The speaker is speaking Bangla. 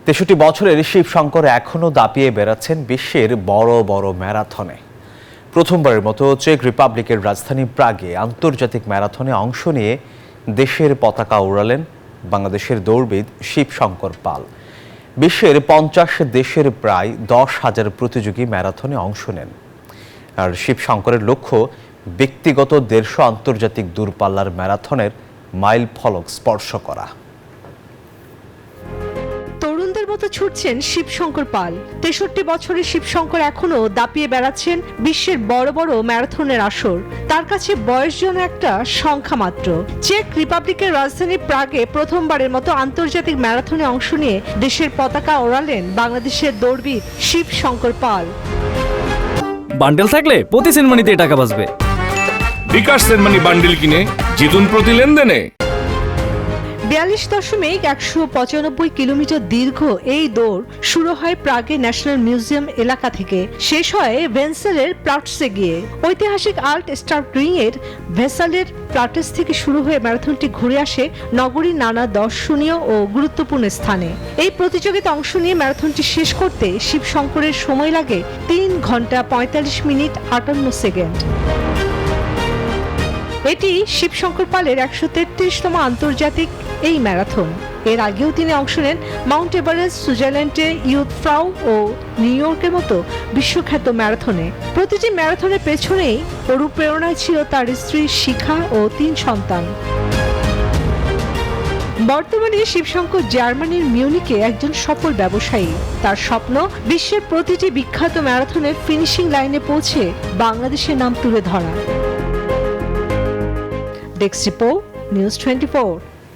৬৩ বছরের শিবশঙ্কর এখনও দাপিয়ে বেড়াচ্ছেন বিশ্বের বড় বড় ম্যারাথনে। প্রথমবারের মতো চেক রিপাবলিকের রাজধানী প্রাগে আন্তর্জাতিক ম্যারাথনে অংশ নিয়ে দেশের পতাকা উড়ালেন বাংলাদেশের দৌড়বিদ শিবশঙ্কর পাল। বিশ্বের ৫০ দেশের প্রায় ১০,০০০ প্রতিযোগী ম্যারাথনে অংশ নেন। আর শিবশঙ্করের লক্ষ্য ব্যক্তিগত ১৫০ আন্তর্জাতিক দূরপাল্লার ম্যারাথনের মাইল ফলক স্পর্শ করা। তরুণদের মতো ছুটছেন শিবশঙ্কর পাল। ৬৩ বছরের শিবশঙ্কর এখনও দাপিয়ে বেড়াচ্ছেন বিশ্বের বড় বড় ম্যারাথনের আসর। তার কাছে বয়স যেন একটা সংখ্যা মাত্র। চেক রিপাবলিকের রাজধানী প্রাগে প্রথমবারের মতো আন্তর্জাতিক ম্যারাথনে অংশ নিয়ে দেশের পতাকা ওড়ালেন বাংলাদেশের দৌড়বিদ শিবশঙ্কর পাল। বান্ডেল থাকলে প্রতি সেনমানিতে টাকা বাঁচবে। বিকাশ সেনমানি বান্ডেল কিনে জিতুন প্রতি লেনদেনে। ৪২.১৯৫ কিলোমিটার দীর্ঘ এই দৌড় শুরু হয় প্রাগে ন্যাশনাল মিউজিয়াম এলাকা থেকে, শেষ হয় ভেন্সালের প্লাটসে গিয়ে। ঐতিহাসিক আল্ট স্টার্টরিং এর ভেসালের প্লাটস থেকে শুরু হয়ে ম্যারাথনটি ঘুরে আসে নগরীর নানা দর্শনীয় ও গুরুত্বপূর্ণ স্থানে। এই প্রতিযোগিতায় অংশ নিয়ে ম্যারাথনটি শেষ করতে শিবশঙ্করের সময় লাগে ৩ ঘন্টা ৪৫ মিনিট ৫৮ সেকেন্ড। এটি শিবশঙ্কর পালের ১৩৩তম আন্তর্জাতিক এই ম্যারাথন। এর আগেও তিনি অংশ নেন মাউন্ট এভারেস্ট, সুইজারল্যান্ডে ইয়ুথফ্রাউ ও নিউ ইয়র্কের মতো বিশ্বখ্যাত ম্যারাথনে। প্রতিটি ম্যারাথনের পেছনেই অনুপ্রেরণায় ছিল তার স্ত্রী শিখা ও ৩ সন্তান। বর্তমানে শিবশঙ্কর জার্মানির মিউনিকে একজন সফল ব্যবসায়ী। তার স্বপ্ন বিশ্বের প্রতিটি বিখ্যাত ম্যারাথনের ফিনিশিং লাইনে পৌঁছে বাংলাদেশের নাম তুলে ধরা। Desk report, news 24।